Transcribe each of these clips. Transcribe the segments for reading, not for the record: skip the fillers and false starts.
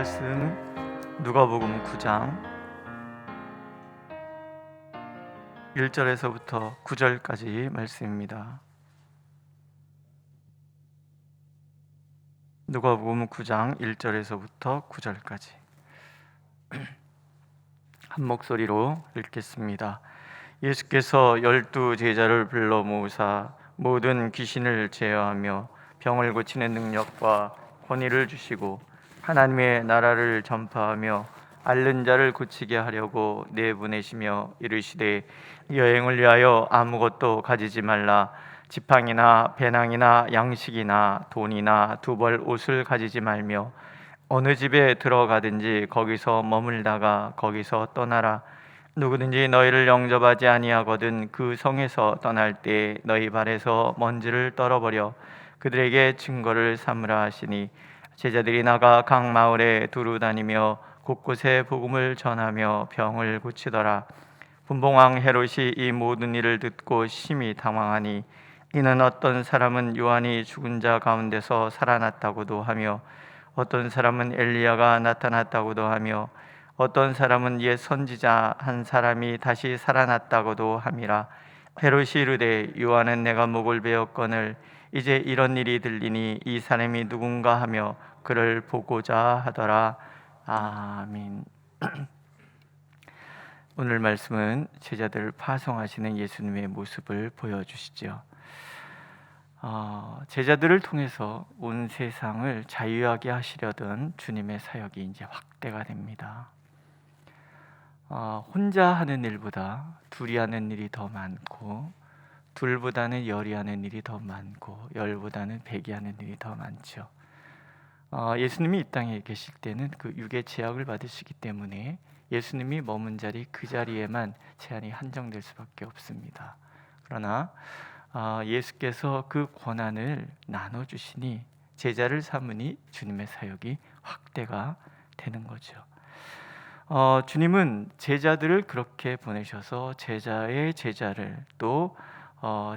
말씀 누가복음 9장 1절에서부터 9절까지 말씀입니다. 누가복음 9장 1절에서부터 9절까지 한 목소리로 읽겠습니다. 예수께서 12 제자를 불러 모으사 모든 귀신을 제어하며 병을 고치는 능력과 권위를 주시고 하나님의 나라를 전파하며 앓는 자를 고치게 하려고 내보내시며 이르시되 여행을 위하여 아무것도 가지지 말라. 지팡이나 배낭이나 양식이나 돈이나 두 벌 옷을 가지지 말며 어느 집에 들어가든지 거기서 머물다가 거기서 떠나라. 누구든지 너희를 영접하지 아니하거든 그 성에서 떠날 때 너희 발에서 먼지를 떨어버려 그들에게 증거를 삼으라 하시니, 제자들이 나가 각 마을에 두루 다니며 곳곳에 복음을 전하며 병을 고치더라. 분봉왕 헤롯이 이 모든 일을 듣고 심히 당황하니, 이는 어떤 사람은 요한이 죽은 자 가운데서 살아났다고도 하며 어떤 사람은 엘리야가 나타났다고도 하며 어떤 사람은 옛 선지자 한 사람이 다시 살아났다고도 함이라. 헤롯이 이르되 요한은 내가 목을 베었거늘 이제 이런 일이 들리니 이 사람이 누군가 하며 그를 보고자 하더라. 아멘. 오늘 말씀은 제자들을 파송하시는 예수님의 모습을 보여주시죠. 제자들을 통해서 온 세상을 자유하게 하시려던 주님의 사역이 이제 확대가 됩니다. 혼자 하는 일보다 둘이 하는 일이 더 많고, 둘보다는 열이 하는 일이 더 많고, 열보다는 백이 하는 일이 더 많죠. 예수님이 이 땅에 계실 때는 그 육의 제약을 받으시기 때문에 예수님이 머문 자리 그 자리에만 제한이 한정될 수밖에 없습니다. 그러나 예수께서 그 권한을 나눠주시니 제자를 삼으니 주님의 사역이 확대가 되는 거죠. 주님은 제자들을 그렇게 보내셔서 제자의 제자를 또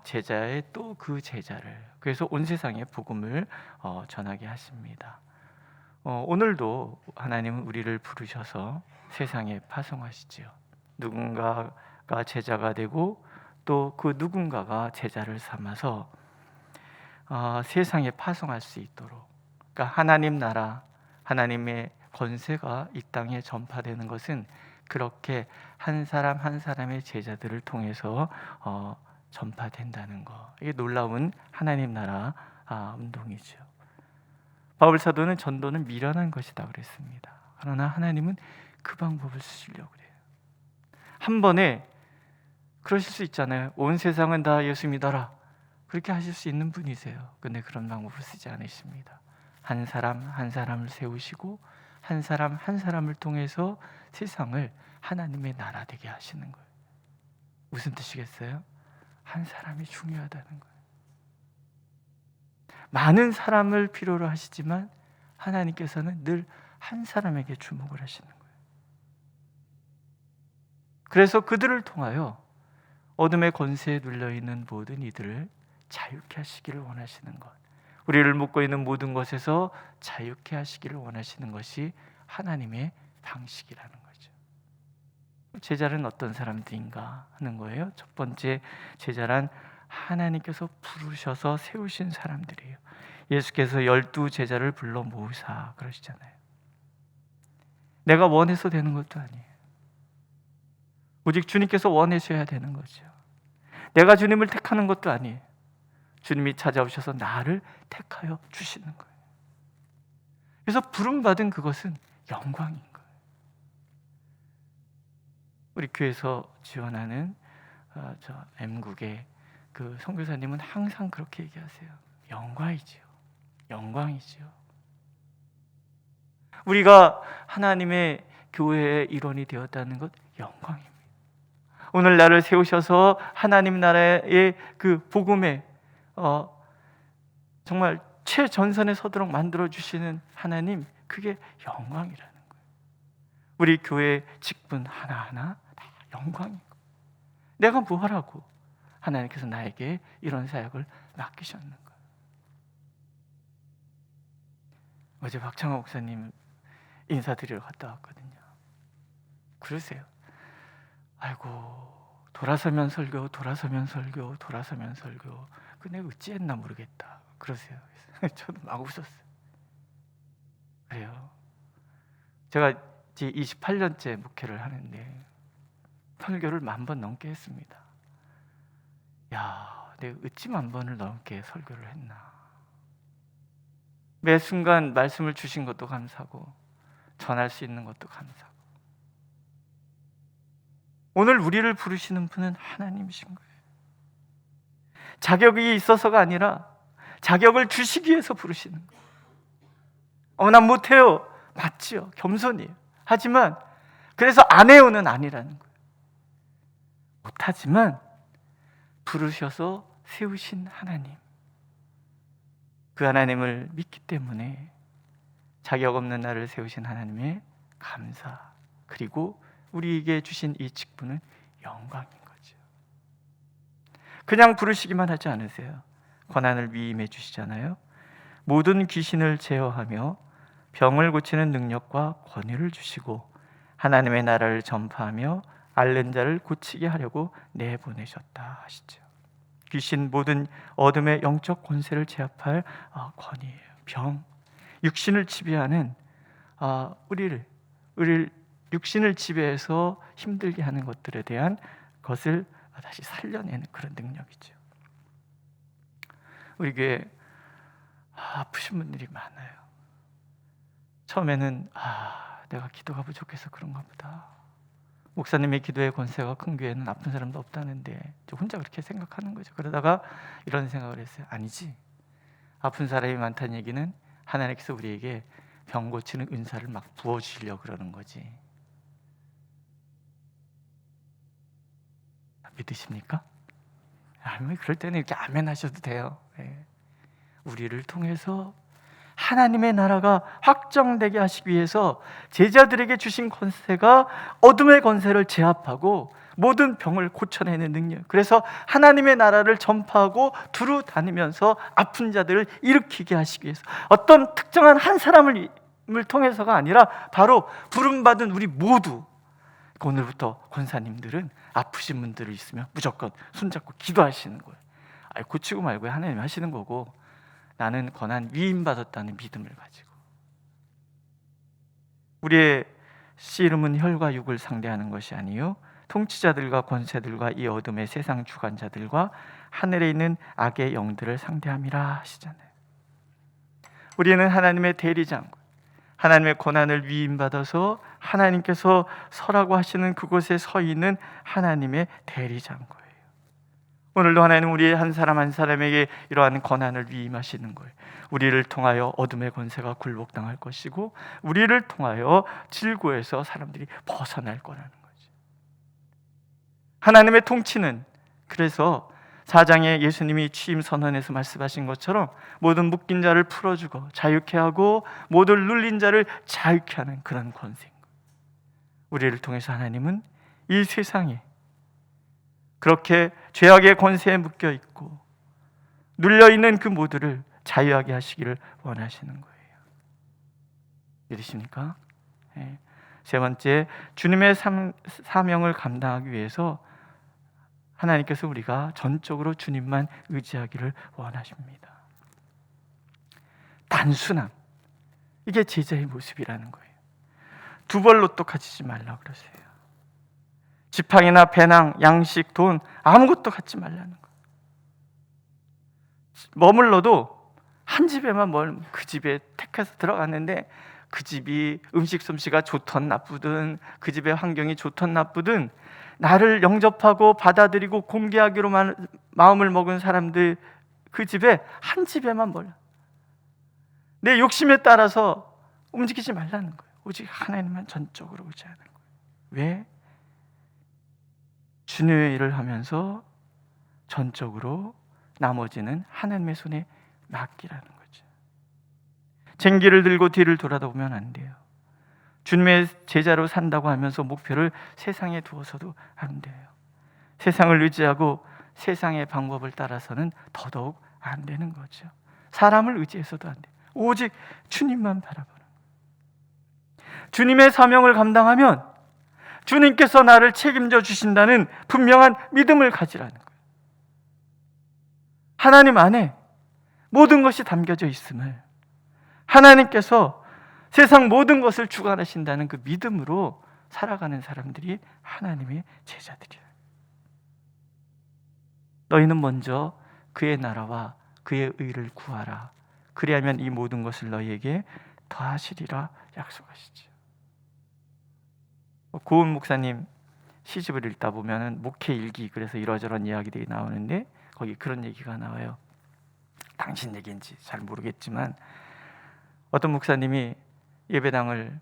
제자의 또 그 제자를, 그래서 온 세상에 복음을 전하게 하십니다. 오늘도 하나님은 우리를 부르셔서 세상에 파송하시지요. 누군가가 제자가 되고 또 그 누군가가 제자를 삼아서 세상에 파송할 수 있도록, 그러니까 하나님 나라, 하나님의 권세가 이 땅에 전파되는 것은 그렇게 한 사람 한 사람의 제자들을 통해서 전파된다는 거, 이게 놀라운 하나님 나라 운동이죠. 바울 사도는 전도는 미련한 것이다 그랬습니다. 그러나 하나님은 그 방법을 쓰시려고 그래요. 한 번에 그러실 수 있잖아요. 온 세상은 다 예수 믿어라, 그렇게 하실 수 있는 분이세요. 근데 그런 방법을 쓰지 않으십니다. 한 사람 한 사람을 세우시고 한 사람 한 사람을 통해서 세상을 하나님의 나라 되게 하시는 거예요. 무슨 뜻이겠어요? 한 사람이 중요하다는 거예요. 많은 사람을 필요로 하시지만 하나님께서는 늘 한 사람에게 주목을 하시는 거예요. 그래서 그들을 통하여 어둠의 권세에 눌려있는 모든 이들을 자유케 하시기를 원하시는 것, 우리를 묶고 있는 모든 것에서 자유케 하시기를 원하시는 것이 하나님의 방식이라는 거죠. 제자는 어떤 사람들인가 하는 거예요. 첫 번째, 제자란 하나님께서 부르셔서 세우신 사람들이에요. 예수께서 12 제자를 불러 모으사 그러시잖아요. 내가 원해서 되는 것도 아니에요. 오직 주님께서 원하셔야 되는 거죠. 내가 주님을 택하는 것도 아니에요. 주님이 찾아오셔서 나를 택하여 주시는 거예요. 그래서 부름받은 그것은 영광인 거예요. 우리 교회에서 지원하는 저 M국의 그 선교사님은 항상 그렇게 얘기하세요. 영광이지요. 영광이지요. 우리가 하나님의 교회의 일원이 되었다는 것 영광입니다. 오늘 나를 세우셔서 하나님 나라의 그 복음에 정말 최전선에 서도록 만들어주시는 하나님, 그게 영광이라는 거예요. 우리 교회 직분 하나하나 다 영광인 거예요. 내가 뭐 하라고 하나님께서 나에게 이런 사역을 맡기셨는 거예요. 어제 박창호 목사님 인사드리러 갔다 왔거든요. 그러세요. 아이고, 돌아서면 설교, 돌아서면 설교, 돌아서면 설교. 그 내가 어찌했나 모르겠다. 그러세요. 저도 막 웃었어요. 그래요. 제가 이제 28년째 목회를 하는데 설교를 10,000번 넘게 했습니다. 야, 내가 어찌 10,000번을 넘게 설교를 했나. 매 순간 말씀을 주신 것도 감사하고 전할 수 있는 것도 감사하고, 오늘 우리를 부르시는 분은 하나님이신 거예요. 자격이 있어서가 아니라 자격을 주시기 위해서 부르시는 거예요. 난 못해요. 맞지요. 겸손이에요. 하지만 그래서 안 해요는 아니라는 거예요. 못하지만 부르셔서 세우신 하나님, 그 하나님을 믿기 때문에 자격 없는 나를 세우신 하나님의 감사, 그리고 우리에게 주신 이 직분은 영광인 거죠. 그냥 부르시기만 하지 않으세요. 권한을 위임해 주시잖아요. 모든 귀신을 제어하며 병을 고치는 능력과 권위를 주시고 하나님의 나라를 전파하며 앓는 자를 고치게 하려고 내보내셨다 하시죠. 귀신, 모든 어둠의 영적 권세를 제압할 권위예요. 병, 육신을 지배하는 우리를 육신을 지배해서 힘들게 하는 것들에 대한 것을 다시 살려내는 그런 능력이죠. 우리 교회 아프신 분들이 많아요. 처음에는 내가 기도가 부족해서 그런가 보다. 목사님의 기도의 권세가 큰 교회는 아픈 사람도 없다는데 혼자 그렇게 생각하는 거죠. 그러다가 이런 생각을 했어요. 아니지, 아픈 사람이 많다는 얘기는 하나님께서 우리에게 병 고치는 은사를 막 부어주시려고 그러는 거지. 믿으십니까? 그럴 때는 이렇게 아멘 하셔도 돼요. 우리를 통해서 하나님의 나라가 확정되게 하시기 위해서 제자들에게 주신 권세가 어둠의 권세를 제압하고 모든 병을 고쳐내는 능력, 그래서 하나님의 나라를 전파하고 두루 다니면서 아픈 자들을 일으키게 하시기 위해서, 어떤 특정한 한 사람을 통해서가 아니라 바로 부름받은 우리 모두, 오늘부터 권사님들은 아프신 분들이 있으면 무조건 손잡고 기도하시는 거예요. 고치고 말고 하나님 하시는 거고, 나는 권한 위임받았다는 믿음을 가지고. 우리의 씨름은 혈과 육을 상대하는 것이 아니요 통치자들과 권세들과 이 어둠의 세상 주관자들과 하늘에 있는 악의 영들을 상대함이라 하시잖아요. 우리는 하나님의 대리장, 하나님의 권한을 위임받아서 하나님께서 서라고 하시는 그곳에 서 있는 하나님의 대리장거예요. 오늘도 하나님은 우리 한 사람 한 사람에게 이러한 권한을 위임하시는 거예요. 우리를 통하여 어둠의 권세가 굴복당할 것이고, 우리를 통하여 질고에서 사람들이 벗어날 거라는 거죠. 하나님의 통치는, 그래서 4장에 예수님이 취임 선언에서 말씀하신 것처럼 모든 묶인 자를 풀어주고 자유케 하고 모든 눌린 자를 자유케 하는 그런 권세인 거예요. 우리를 통해서 하나님은 이 세상에 그렇게 죄악의 권세에 묶여 있고 눌려 있는 그 모두를 자유하게 하시기를 원하시는 거예요. 믿으십니까? 세 번째, 주님의 사명을 감당하기 위해서 하나님께서 우리가 전적으로 주님만 의지하기를 원하십니다. 단순함, 이게 제자의 모습이라는 거예요. 두 벌 로또 가지지 말라 그러세요. 지팡이나 배낭, 양식, 돈 아무것도 갖지 말라는 거예요. 머물러도 한 집에만 그 집에 택해서 들어갔는데 그 집이 음식 솜씨가 좋든 나쁘든, 그 집의 환경이 좋든 나쁘든, 나를 영접하고 받아들이고 공개하기로 마음을 먹은 사람들, 그 집에 한 집에만 몰라. 내 욕심에 따라서 움직이지 말라는 거예요. 오직 하나님만 전적으로 의지하는 거예요. 왜? 주님의 일을 하면서 전적으로 나머지는 하나님의 손에 맡기라는 거죠. 쟁기를 들고 뒤를 돌아보면 안 돼요. 주님의 제자로 산다고 하면서 목표를 세상에 두어서도 안 돼요. 세상을 의지하고 세상의 방법을 따라서는 더더욱 안 되는 거죠. 사람을 의지해서도 안 돼요. 오직 주님만 바라보는 거예요. 주님의 사명을 감당하면 주님께서 나를 책임져 주신다는 분명한 믿음을 가지라는 거예요. 하나님 안에 모든 것이 담겨져 있음을, 하나님께서 세상 모든 것을 주관하신다는 그 믿음으로 살아가는 사람들이 하나님의 제자들이에요. 너희는 먼저 그의 나라와 그의 의를 구하라. 그리하면 이 모든 것을 너희에게 더하시리라 약속하시죠. 고은 목사님 시집을 읽다 보면은 목회 일기, 그래서 이러저런 이야기들이 나오는데 거기 그런 얘기가 나와요. 당신 얘기인지 잘 모르겠지만 어떤 목사님이 예배당을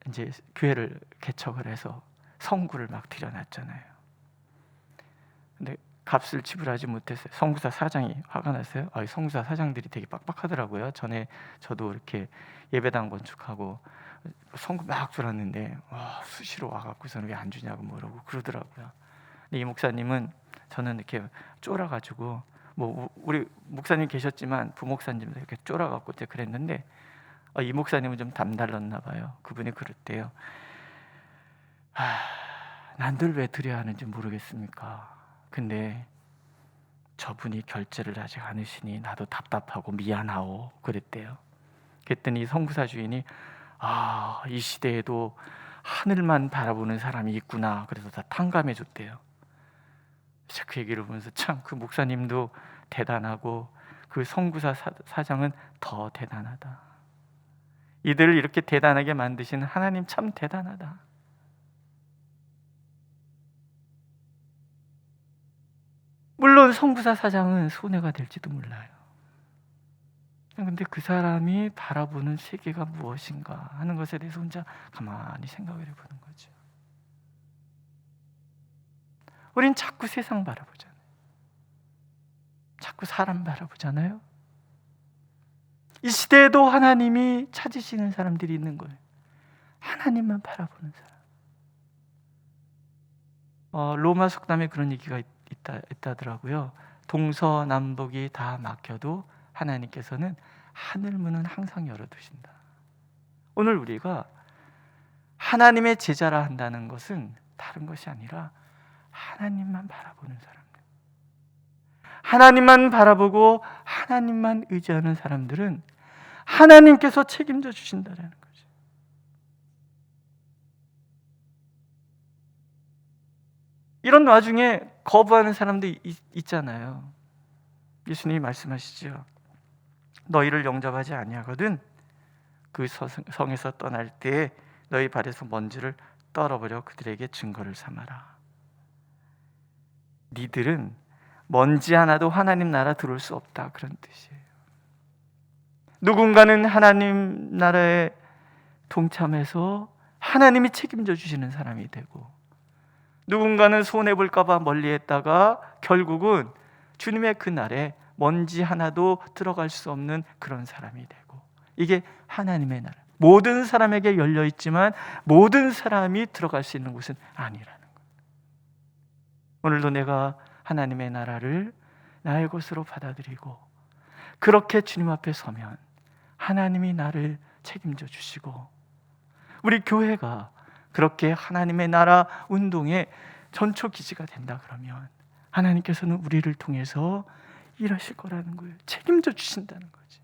이제 교회를 개척을 해서 성구를 막 들여놨잖아요. 근데 값을 지불하지 못했어요. 성구사 사장이 화가 났어요. 성구사 사장들이 되게 빡빡하더라고요. 전에 저도 이렇게 예배당 건축하고 성구 막 줄었는데 수시로 와갖고서는 왜 안 주냐고 뭐라고 그러더라고요. 근데 이 목사님은 저는 이렇게 쫄아가지고 우리 목사님 계셨지만 부목사님도 이렇게 쫄아갖고 제가 그랬는데 이 목사님은 좀 남달랐나 봐요. 그분이 그랬대요. 난들 왜 드려야 하는지 모르겠습니까? 근데 저분이 결제를 하지 않으시니 나도 답답하고 미안하오 그랬대요. 그랬더니 성구사 주인이 이 시대에도 하늘만 바라보는 사람이 있구나, 그래서 다 탕감해 줬대요. 그 얘기를 보면서 참 그 목사님도 대단하고 그 성구사 사장은 더 대단하다. 이들을 이렇게 대단하게 만드신 하나님 참 대단하다. 물론 성구사 사장은 손해가 될지도 몰라요. 근데 그 사람이 바라보는 세계가 무엇인가 하는 것에 대해서 혼자 가만히 생각을 해보는 거죠. 우린 자꾸 세상 바라보잖아요. 자꾸 사람 바라보잖아요. 이 시대에도 하나님이 찾으시는 사람들이 있는 거예요. 하나님만 바라보는 사람. 로마 속담에 그런 얘기가 있다더라고요. 동서남북이 다 막혀도 하나님께서는 하늘문은 항상 열어두신다. 오늘 우리가 하나님의 제자라 한다는 것은 다른 것이 아니라 하나님만 바라보는 사람들, 하나님만 바라보고 하나님만 의지하는 사람들은 하나님께서 책임져 주신다는 거죠. 이런 와중에 거부하는 사람도 있잖아요. 예수님이 말씀하시죠. 너희를 영접하지 아니하거든 그 성에서 떠날 때에 너희 발에서 먼지를 떨어버려 그들에게 증거를 삼아라. 니들은 먼지 하나도 하나님 나라 들어올 수 없다, 그런 뜻이에요. 누군가는 하나님 나라에 동참해서 하나님이 책임져 주시는 사람이 되고, 누군가는 손해볼까 봐 멀리했다가 결국은 주님의 그 날에 먼지 하나도 들어갈 수 없는 그런 사람이 되고, 이게 하나님의 나라. 모든 사람에게 열려있지만 모든 사람이 들어갈 수 있는 곳은 아니라는 거예요. 오늘도 내가 하나님의 나라를 나의 것으로 받아들이고 그렇게 주님 앞에 서면 하나님이 나를 책임져 주시고, 우리 교회가 그렇게 하나님의 나라 운동의 전초기지가 된다 그러면 하나님께서는 우리를 통해서 일하실 거라는 거예요. 책임져 주신다는 거죠.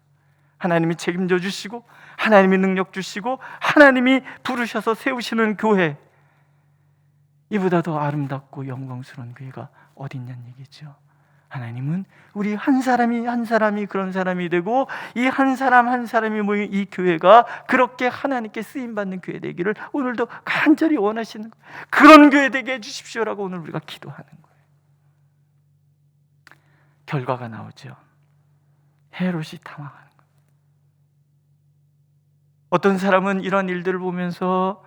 하나님이 책임져 주시고 하나님이 능력 주시고 하나님이 부르셔서 세우시는 교회, 이보다 더 아름답고 영광스러운 교회가 어디 있냐는 얘기죠. 하나님은 우리 한 사람이 그런 사람이 되고 이 한 사람이 모인 이 교회가 그렇게 하나님께 쓰임받는 교회 되기를 오늘도 간절히 원하시는 거예요. 그런 교회 되게 해주십시오라고 오늘 우리가 기도하는 거예요. 결과가 나오죠. 헤롯이 당황하는 거예요. 어떤 사람은 이런 일들을 보면서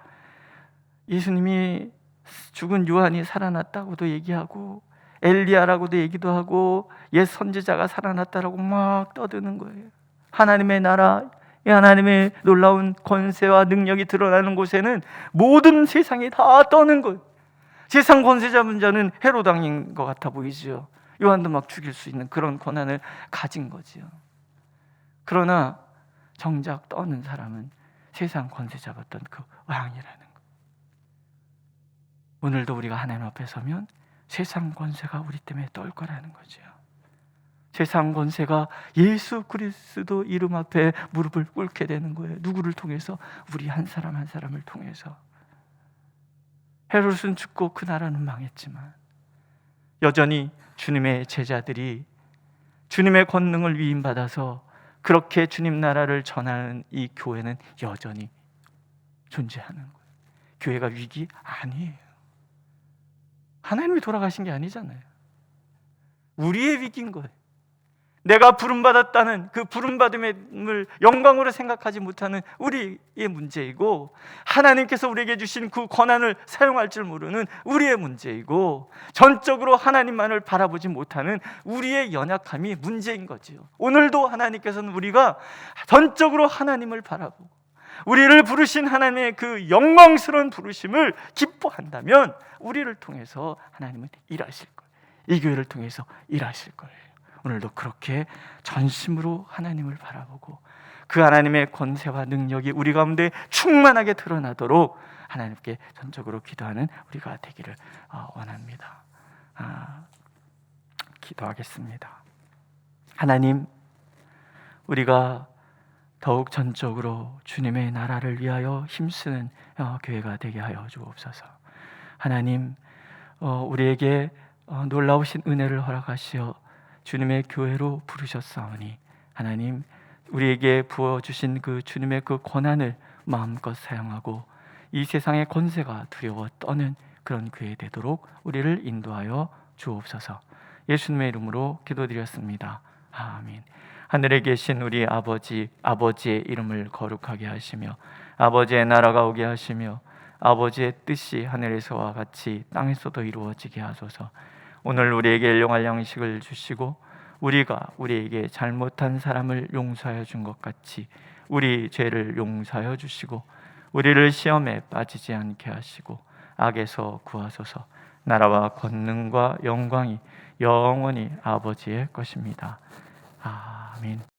예수님이 죽은 요한이 살아났다고도 얘기하고 엘리야라고도 얘기도 하고 옛 선지자가 살아났다라고 막 떠드는 거예요. 하나님의 나라, 하나님의 놀라운 권세와 능력이 드러나는 곳에는 모든 세상이 다 떠는 거예요. 세상 권세 잡은 자는 헤롯 왕인 것 같아 보이죠. 요한도 막 죽일 수 있는 그런 권한을 가진 거지요. 그러나 정작 떠는 사람은 세상 권세 잡았던 그 왕이라는 것. 오늘도 우리가 하나님 앞에 서면 세상 권세가 우리 때문에 떨 거라는 거죠. 세상 권세가 예수 그리스도 이름 앞에 무릎을 꿇게 되는 거예요. 누구를 통해서? 우리 한 사람 한 사람을 통해서. 헤롯은 죽고 그 나라는 망했지만 여전히 주님의 제자들이 주님의 권능을 위임받아서 그렇게 주님 나라를 전하는 이 교회는 여전히 존재하는 거예요. 교회가 위기? 아니에요. 하나님이 돌아가신 게 아니잖아요. 우리의 위기인 거예요. 내가 부름받았다는 그 부름받음을 영광으로 생각하지 못하는 우리의 문제이고, 하나님께서 우리에게 주신 그 권한을 사용할 줄 모르는 우리의 문제이고, 전적으로 하나님만을 바라보지 못하는 우리의 연약함이 문제인 거지요. 오늘도 하나님께서는 우리가 전적으로 하나님을 바라보고 우리를 부르신 하나님의 그 영광스러운 부르심을 기뻐한다면 우리를 통해서 하나님은 일하실 거예요. 이 교회를 통해서 일하실 거예요. 오늘도 그렇게 전심으로 하나님을 바라보고 그 하나님의 권세와 능력이 우리 가운데 충만하게 드러나도록 하나님께 전적으로 기도하는 우리가 되기를 원합니다. 기도하겠습니다. 하나님, 우리가 더욱 전적으로 주님의 나라를 위하여 힘쓰는 교회가 되게 하여 주옵소서. 하나님, 우리에게 놀라우신 은혜를 허락하시어 주님의 교회로 부르셨사오니 하나님, 우리에게 부어주신 그 주님의 그 권한을 마음껏 사용하고 이 세상의 권세가 두려워 떠는 그런 교회 되도록 우리를 인도하여 주옵소서. 예수님의 이름으로 기도드렸습니다. 아멘. 하늘에 계신 우리 아버지, 아버지의 이름을 거룩하게 하시며 아버지의 나라가 오게 하시며 아버지의 뜻이 하늘에서와 같이 땅에서도 이루어지게 하소서. 오늘 우리에게 일용할 양식을 주시고 우리가 우리에게 잘못한 사람을 용서하여 준 것 같이 우리 죄를 용서하여 주시고 우리를 시험에 빠지지 않게 하시고 악에서 구하소서. 나라와 권능과 영광이 영원히 아버지의 것입니다. 아멘.